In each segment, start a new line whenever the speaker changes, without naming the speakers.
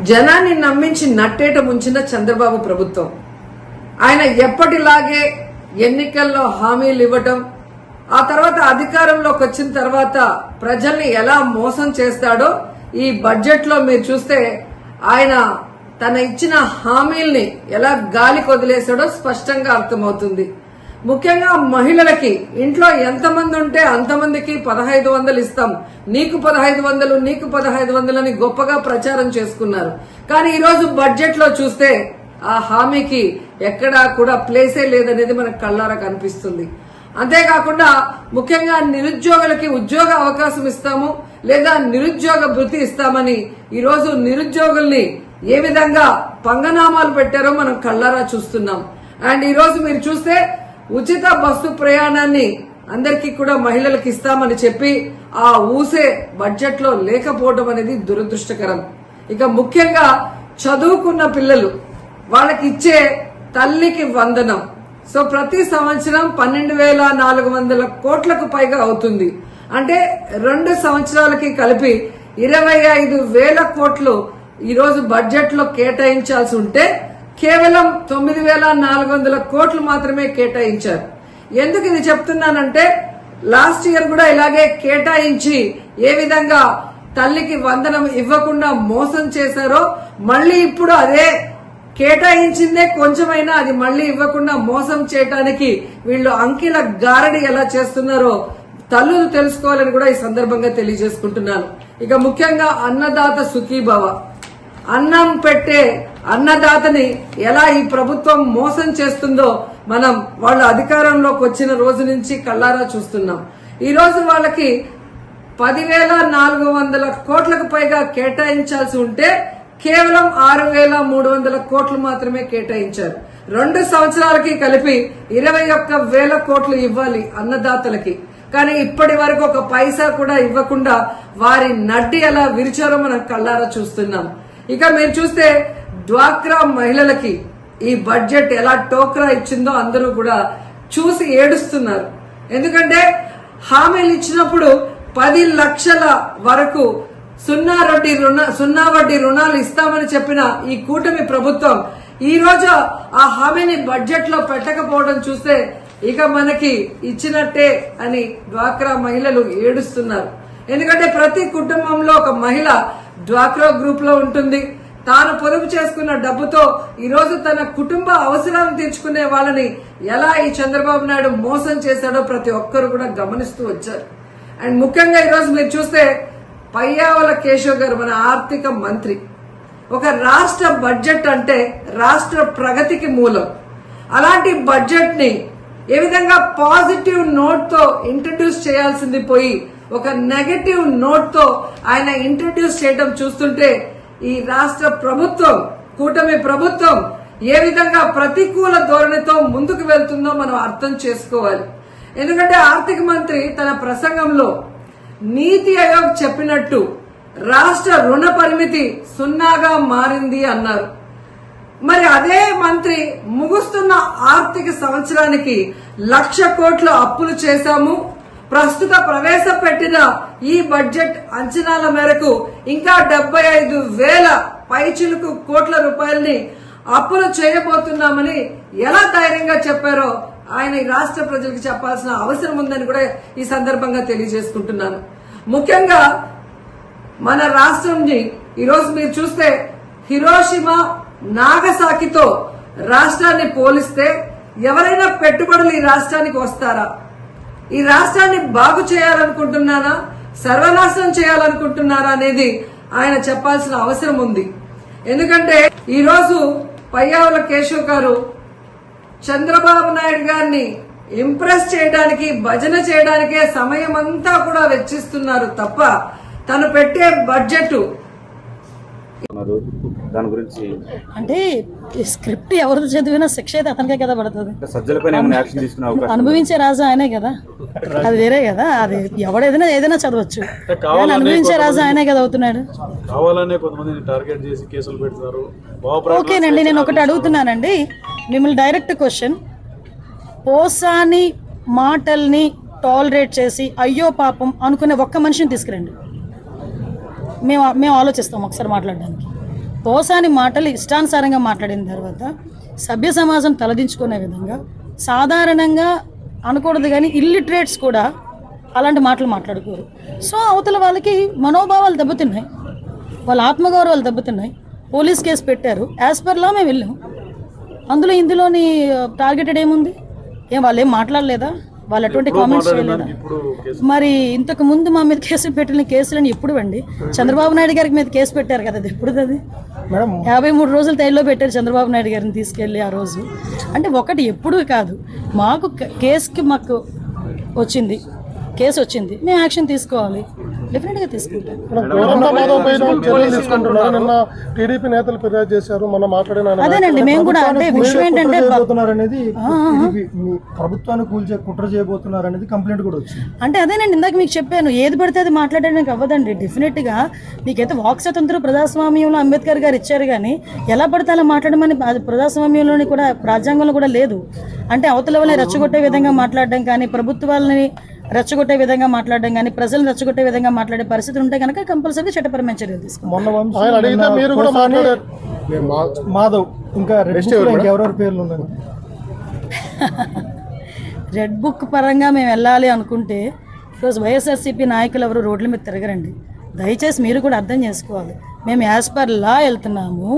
జనాన్ని నమ్మించి నట్టేట ముంచిన చంద్రబాబు ప్రభుత్వం. ఆయన ఎప్పటిలాగే ఎన్నికల్లో హామీలు ఇవ్వటం, ఆ తర్వాత అధికారంలోకి వచ్చిన తర్వాత ప్రజల్ని ఎలా మోసం చేస్తాడో ఈ బడ్జెట్ లో మీరు చూస్తే ఆయన తన ఇచ్చిన హామీల్ని ఎలా గాలి కొదిలేశాడో స్పష్టంగా అర్థమవుతుంది. ముఖ్యంగా మహిళలకి ఇంట్లో ఎంతమంది ఉంటే అంతమందికి 1500 ఇస్తాం, నీకు 1500 నీకు 1500 అని గొప్పగా ప్రచారం చేసుకున్నారు. కానీ ఈరోజు బడ్జెట్ లో చూస్తే ఆ హామీకి ఎక్కడా కూడా ప్లేసే లేదనేది మనకు కళ్ళారా కనిపిస్తుంది. అంతేకాకుండా ముఖ్యంగా నిరుద్యోగులకి ఉద్యోగ అవకాశం ఇస్తాము లేదా నిరుద్యోగ భృతి ఇస్తామని ఈరోజు నిరుద్యోగుల్ని ఏ విధంగా పంగనామాలు పెట్టారో మనం కళ్ళారా చూస్తున్నాం. అండ్ ఈరోజు మీరు చూస్తే ఉచిత బస్సు ప్రయాణాన్ని అందరికీ కూడా మహిళలకు ఇస్తామని చెప్పి ఆ ఊసే బడ్జెట్ లో లేకపోవడం అనేది దురదృష్టకరం. ఇక ముఖ్యంగా చదువుకున్న పిల్లలు వాళ్ళకి ఇచ్చే తల్లికి వందనం. సో ప్రతి సంవత్సరం 12,400 కోట్లకు పైగా అవుతుంది. అంటే 2 సంవత్సరాలకి కలిపి 25,000 కోట్లు ఈరోజు బడ్జెట్ లో కేటాయించాల్సి ఉంటే కేవలం 9,400 కోట్లు మాత్రమే కేటాయించారు. ఎందుకు ఇది చెప్తున్నానంటే లాస్ట్ ఇయర్ కూడా ఇలాగే కేటాయించి ఏ విధంగా తల్లికి వందనం ఇవ్వకుండా మోసం చేశారో మళ్లీ ఇప్పుడు అదే కేటాయించిందే కొంచెమైనా అది మళ్లీ ఇవ్వకుండా మోసం చేయడానికి వీళ్ళు అంకెల గారడి ఎలా చేస్తున్నారో తల్లులు తెలుసుకోవాలని కూడా ఈ సందర్భంగా తెలియజేసుకుంటున్నాను. ఇక ముఖ్యంగా అన్నదాత సుఖీభవ, అన్నం పెట్టే అన్నదాతని ఎలా ఈ ప్రభుత్వం మోసం చేస్తుందో మనం వాళ్ళు అధికారంలోకి వచ్చిన రోజు నుంచి కళ్ళారా చూస్తున్నాం. ఈ రోజు వాళ్ళకి 10,400 కోట్లకు పైగా కేటాయించాల్సి ఉంటే కేవలం 6,300 కోట్లు మాత్రమే కేటాయించారు. 2 సంవత్సరాలకి కలిపి 21,000 కోట్లు ఇవ్వాలి అన్నదాతలకి. కానీ ఇప్పటి వరకు ఒక పైసా కూడా ఇవ్వకుండా వారి నడ్డి ఎలా విరిచారో మనం కళ్ళారా చూస్తున్నాం. ఇక మీరు చూస్తే డ్వాక్రా మహిళలకి ఈ బడ్జెట్ ఎలా టోక్రా ఇచ్చిందో అందరూ కూడా చూసి ఏడుస్తున్నారు. ఎందుకంటే హామీలు ఇచ్చినప్పుడు 10 లక్షల వరకు సున్నా వడ్డీ రుణాలు ఇస్తామని చెప్పిన ఈ కూటమి ప్రభుత్వం ఈ రోజు ఆ హామీని బడ్జెట్ లో పెట్టకపోవడం చూస్తే ఇక మనకి ఇచ్చినట్టే అని డ్వాక్రా మహిళలు ఏడుస్తున్నారు. ఎందుకంటే ప్రతి కుటుంబంలో ఒక మహిళ డ్వాక్రా గ్రూప్ లో ఉంటుంది. తాను పొదుపు చేసుకున్న డబ్బుతో ఈ రోజు తన కుటుంబ అవసరాలను తీర్చుకునే వాళ్ళని ఎలా ఈ చంద్రబాబు నాయుడు మోసం చేశాడో ప్రతి ఒక్కరు కూడా గమనిస్తూ వచ్చారు. అండ్ ముఖ్యంగా ఈరోజు మీరు చూస్తే పయ్యావుల కేశవ్ గారు మన ఆర్థిక మంత్రి. ఒక రాష్ట్ర బడ్జెట్ అంటే రాష్ట్ర ప్రగతికి మూలం. అలాంటి బడ్జెట్ ని ఏ విధంగా పాజిటివ్ నోట్ తో ఇంట్రడ్యూస్ చేయాల్సింది పోయి ఒక నెగటివ్ నోట్ తో ఆయన ఇంట్రడ్యూస్ చేయడం చూస్తుంటే ఈ రాష్ట్ర ప్రభుత్వం కూటమి ప్రభుత్వం ఏ విధంగా ప్రతికూల ధోరణితో ముందుకు వెళ్తుందో మనం అర్థం చేసుకోవాలి. ఎందుకంటే ఆర్థిక మంత్రి తన ప్రసంగంలో నీతి ఆయోగ్ చెప్పినట్టు రాష్ట్ర రుణ పరిమితి 0గా మారింది అన్నారు. మరి అదే మంత్రి ముగుస్తున్న ఆర్థిక సంవత్సరానికి 1,00,000 కోట్ల అప్పులు చేశాము, ప్రస్తుత ప్రవేశపెట్టిన ఈ బడ్జెట్ అంచనాల మేరకు ఇంకా 75,000 పైచిలుకు కోట్ల రూపాయల్ని అప్పులు చేయబోతున్నామని ఎలా ధైర్యంగా చెప్పారో ఆయన ఈ రాష్ట్ర ప్రజలకు చెప్పాల్సిన అవసరం ఉందని కూడా ఈ సందర్భంగా తెలియజేసుకుంటున్నాను. ముఖ్యంగా మన రాష్ట్రంని ఈరోజు మీరు చూస్తే హిరోషిమా నాగసాకితో రాష్ట్రాన్ని పోలిస్తే ఎవరైనా పెట్టుబడులు ఈ రాష్ట్రానికి వస్తారా? ఈ రాష్ట్రాన్ని బాగు చేయాలనుకుంటున్నారా, సర్వనాశనం చేయాలనుకుంటున్నారా అనేది ఆయన చెప్పాల్సిన అవసరం ఉంది. ఎందుకంటే ఈరోజు పయ్యావుల కేశవ్ గారు చంద్రబాబు నాయుడు గారిని ఇంప్రెస్ చేయడానికి భజన చేయడానికే సమయం అంతా కూడా వెచ్చిస్తున్నారు తప్ప తను పెట్టే బడ్జెట్
దాని గురించి
అంటే స్క్రిప్ట్ ఎవరిది చదివినా శిక్ష అయితే అతనికే కదా పడుతుంది. అనుభవించే రాజు ఆయనే కదా, అది వేరే కదా. అది ఎవడేదైనా ఏదైనా చదవచ్చు, అనుభవించే రాజు ఆయనే కదా అవుతున్నాడు. ఓకేనండి, నేను ఒకటి అడుగుతున్నానండి మిమ్మల్ని డైరెక్ట్ క్వశ్చన్. పోసాని మాటల్ని టాలరేట్ చేసి అయ్యో పాపం అనుకునే ఒక్క మనిషిని తీసుకురండి, మేము ఆలోచిస్తాం ఒకసారి మాట్లాడడానికి. పోసాని మాటలు ఇష్టానుసారంగా మాట్లాడిన తర్వాత సభ్య సమాజం తలదించుకునే విధంగా సాధారణంగా అనకూడదు కానీ ఇల్లిటరేట్స్ కూడా అలాంటి మాటలు మాట్లాడుకోరు. సో అవతల వాళ్ళకి మనోభావాలు దెబ్బతిన్నాయి, వాళ్ళ ఆత్మగౌరవాలు దెబ్బతిన్నాయి. పోలీస్ కేసు పెట్టారు, యాజ్ పర్ లా మేము వెళ్ళాం. అందులో ఇందులోని టార్గెటెడ్ ఏముంది? వాళ్ళు ఏం మాట్లాడలేదా? వాళ్ళు అటువంటి కామెంట్స్ చేయలేదా? మరి ఇంతకు ముందు మా మీద కేసులు పెట్టిన కేసులని ఎప్పుడు అండి? చంద్రబాబు నాయుడు గారికి మీద కేసు పెట్టారు కదా, అది ఎప్పుడు? అది 53 రోజులు తైల్లో పెట్టారు చంద్రబాబు నాయుడు గారిని తీసుకెళ్ళి ఆ రోజు. అంటే ఒకటి ఎప్పుడు కాదు, మాకు మాకు వచ్చింది, కేసు వచ్చింది, మేము యాక్షన్ తీసుకోవాలి, డెఫినెట్గా తీసుకుంటాం. అదేనండి, మేము కూడా అంటే విషయం ఏంటంటే
ప్రభుత్వాన్ని కూల్చే కుట్ర చేయబోతున్నారు అనేది కంప్లైంట్ కూడా వచ్చింది.
అంటే అదేనండి, ఇందాక మీకు చెప్పాను, ఏది పడితే అది మాట్లాడడానికి అవ్వదండి. డెఫినెట్గా మీకైతే వాక్ స్వతంత్రం ప్రజాస్వామ్యంలో అంబేద్కర్ గారు ఇచ్చారు, కానీ ఎలా పడితే అలా మాట్లాడమని అది ప్రజాస్వామ్యంలోని కూడా రాజ్యాంగంలో కూడా లేదు. అంటే అవతల వాళ్ళని రెచ్చగొట్టే విధంగా మాట్లాడడం కానీ, ప్రభుత్వాలని రెచ్చగొట్టే విధంగా మాట్లాడడం కానీ, ప్రజలను రెచ్చగొట్టే విధంగా మాట్లాడే పరిస్థితి ఉంటే కనుక కంపల్సరీ చట్టపరమైన చర్యలు తీసుకుంటాం.
మాధవ్ ఇంకా ఎవరెవరి పేర్లు ఉన్నాయి?
రెడ్ బుక్ పరంగా మేము వెళ్ళాలి అనుకుంటే ఈరోజు వైఎస్ఆర్సీపీ నాయకులు ఎవరు రోడ్ల మీద తిరగరండి. దయచేసి మీరు కూడా అర్థం చేసుకోవాలి. మేము యాజ్ పర్ లా వెళ్తున్నాము,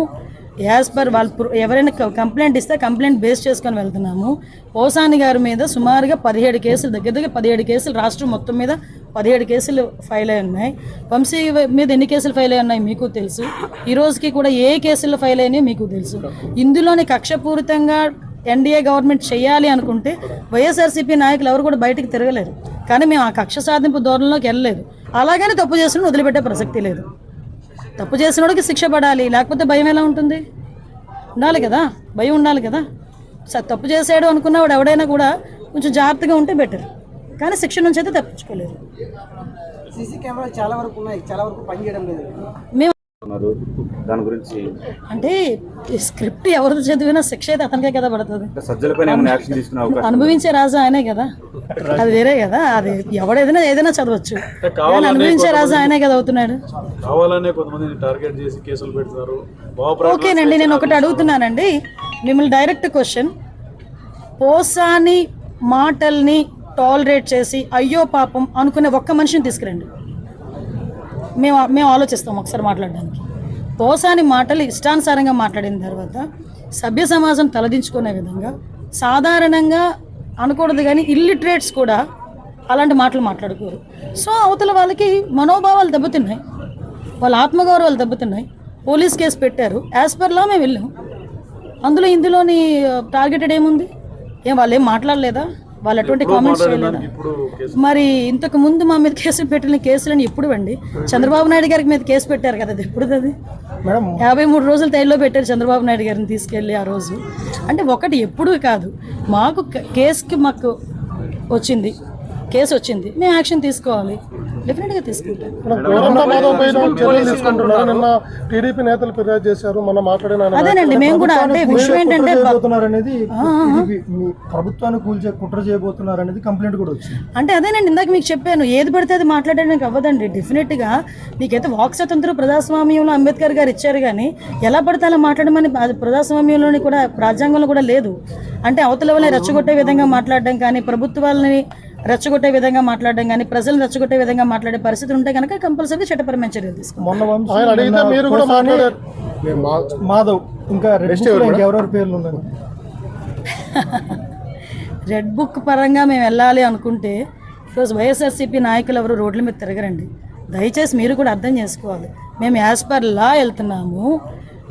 యాజ్ పర్ వాళ్ళు ఎవరైనా కంప్లైంట్ ఇస్తే కంప్లైంట్ బేస్ చేసుకొని వెళ్తున్నాము. పోసాని గారి మీద సుమారుగా 17 కేసులు, దగ్గర 17 కేసులు రాష్ట్రం మొత్తం మీద 17 కేసులు ఫైల్ అయి ఉన్నాయి. వంశీ మీద ఎన్ని కేసులు ఫైల్ అయి ఉన్నాయి మీకు తెలుసు. ఈ రోజుకి కూడా ఏ కేసులు ఫైల్ అయినాయో మీకు తెలుసు. ఇందులోని కక్షపూరితంగా ఎన్డీఏ గవర్నమెంట్ చేయాలి అనుకుంటే వైఎస్ఆర్సీపీ నాయకులు ఎవరు కూడా బయటికి తిరగలేరు. కానీ మేము ఆ కక్ష సాధింపు ధోరణిలోకి వెళ్ళలేదు. అలాగని తప్పు చేసిన వదిలిపెట్టే ప్రసక్తి లేదు. తప్పు చేసినోడికి శిక్ష పడాలి, లేకపోతే భయం ఎలా ఉంటుంది? ఉండాలి కదా, భయం ఉండాలి కదా. తప్పు చేసాడు అనుకున్నవాడు ఎవడైనా కూడా కొంచెం జాగ్రత్తగా ఉంటే బెటర్, కానీ శిక్ష నుంచి అయితే తప్పించుకోలేదు.
సీసీ కెమెరాలు చాలా వరకు ఉన్నాయి, చాలా వరకు పనిచేయడం లేదు.
మేము
దాని గురించి
అంటే స్క్రిప్ట్ ఎవరు చదివినా శిక్ష అయితే అతనికే కదా పడుతుంది. అనుభవించే రాజు ఆయనే కదా, అది వేరే కదా. అది ఏదైనా చదవచ్చు, అనుభవించే రాజు ఆయనే కదా అవుతున్నాడు. ఓకేనండి, నేను ఒకటి అడుగుతున్నానండి మిమ్మల్ని, డైరెక్ట్ క్వశ్చన్. పోసాని మాటల్ని టాలరేట్ చేసి అయ్యో పాపం అనుకునే ఒక్క మనిషిని తీసుకురండి, మేము ఆలోచిస్తాం ఒకసారి మాట్లాడడానికి. పోసాని మాటలు ఇష్టానుసారంగా మాట్లాడిన తర్వాత సభ్య సమాజం తలదించుకునే విధంగా సాధారణంగా అనకూడదు కానీ ఇల్లిటరేట్స్ కూడా అలాంటి మాటలు మాట్లాడుకోరు. సో అవతల వాళ్ళకి మనోభావాలు దెబ్బతిన్నాయి, వాళ్ళ ఆత్మగౌరవాలు దెబ్బతిన్నాయి. పోలీస్ కేసు పెట్టారు, యాజ్ పర్ లా మేము వెళ్ళాం. అందులో ఇందులోని టార్గెటెడ్ ఏముంది? వాళ్ళు ఏం మాట్లాడలేదా? వాళ్ళు అటువంటి కామెంట్స్ చేయలేదా? మరి ఇంతకు ముందు మా మీద కేసులు పెట్టిన కేసులని ఎప్పుడు అండి? చంద్రబాబు నాయుడు గారికి మీద కేసు పెట్టారు కదా, అది ఎప్పుడు? అది 53 రోజులు తైల్లో పెట్టారు చంద్రబాబు నాయుడు గారిని తీసుకెళ్ళి ఆ రోజు. అంటే ఒకటి ఎప్పుడు కాదు, మాకు మాకు వచ్చింది, కేసు వచ్చింది, మేము యాక్షన్ తీసుకోవాలి, డెఫినెట్గా తీసుకుంటాం. అదేనండి, మేము కూడా అంటే విషయం ఏంటంటే
ప్రభుత్వాన్ని కూల్చే కుట్ర చేయబోతున్నారు అనేది కంప్లైంట్ కూడా వచ్చింది.
అంటే అదేనండి, ఇందాక మీకు చెప్పాను, ఏది పడితే అది మాట్లాడడానికి అవ్వదండి. డెఫినెట్గా మీకైతే వాక్ స్వతంత్రం ప్రజాస్వామ్యంలో అంబేద్కర్ గారు ఇచ్చారు, కానీ ఎలా పడితే అలా మాట్లాడమని అది ప్రజాస్వామ్యంలోని కూడా రాజ్యాంగంలో కూడా లేదు. అంటే అవతల వాళ్ళని రెచ్చగొట్టే విధంగా మాట్లాడడం కానీ, ప్రభుత్వాలని రెచ్చగొట్టే విధంగా మాట్లాడడం కానీ, ప్రజలను రెచ్చగొట్టే విధంగా మాట్లాడే పరిస్థితి ఉంటే కనుక కంపల్సరీ చట్టపరమైన చర్యలు తీసుకుంటాం.
మాధవ్ ఇంకా ఎవరెవరి పేర్లు ఉన్నాయి?
రెడ్ బుక్ పరంగా మేము వెళ్ళాలి అనుకుంటే ఈరోజు వైఎస్ఆర్సీపీ నాయకులు ఎవరు రోడ్ల మీద తిరగరండి. దయచేసి మీరు కూడా అర్థం చేసుకోవాలి. మేము యాజ్ పర్ లా వెళ్తున్నాము,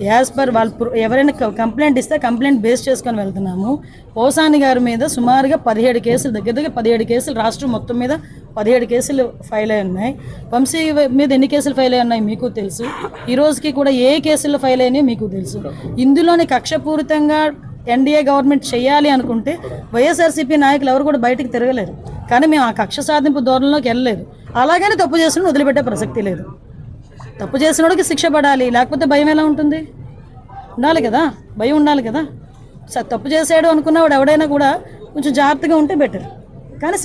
యాజ్ పర్ వాళ్ళు ఎవరైనా కంప్లైంట్ ఇస్తే కంప్లైంట్ బేస్ చేసుకొని వెళ్తున్నాము. పోసాని గారి మీద సుమారుగా 17 కేసులు, దగ్గర 17 కేసులు రాష్ట్రం మొత్తం మీద 17 కేసులు ఫైల్ అయి ఉన్నాయి. వంశీ మీద ఎన్ని కేసులు ఫైల్ అయి ఉన్నాయి మీకు తెలుసు. ఈ రోజుకి కూడా ఏ కేసులు ఫైల్ అయినాయో మీకు తెలుసు. ఇందులోని కక్షపూరితంగా ఎన్డీఏ గవర్నమెంట్ చేయాలి అనుకుంటే వైఎస్ఆర్సీపీ నాయకులు ఎవరు కూడా బయటికి తిరగలేరు. కానీ మేము ఆ కక్ష సాధింపు ధోరణిలోకి వెళ్ళలేదు. అలాగని తప్పు చేసిన వదిలిపెట్టే ప్రసక్తి లేదు. తప్పు చేసినోడికి శిక్ష పడాలి, లేకపోతే భయం ఎలా ఉంటుంది? ఉండాలి కదా, భయం ఉండాలి కదా. తప్పు చేసాడు అనుకున్నవాడు ఎవడైనా కూడా కొంచెం జాగ్రత్తగా ఉంటే బెటర్, కానీ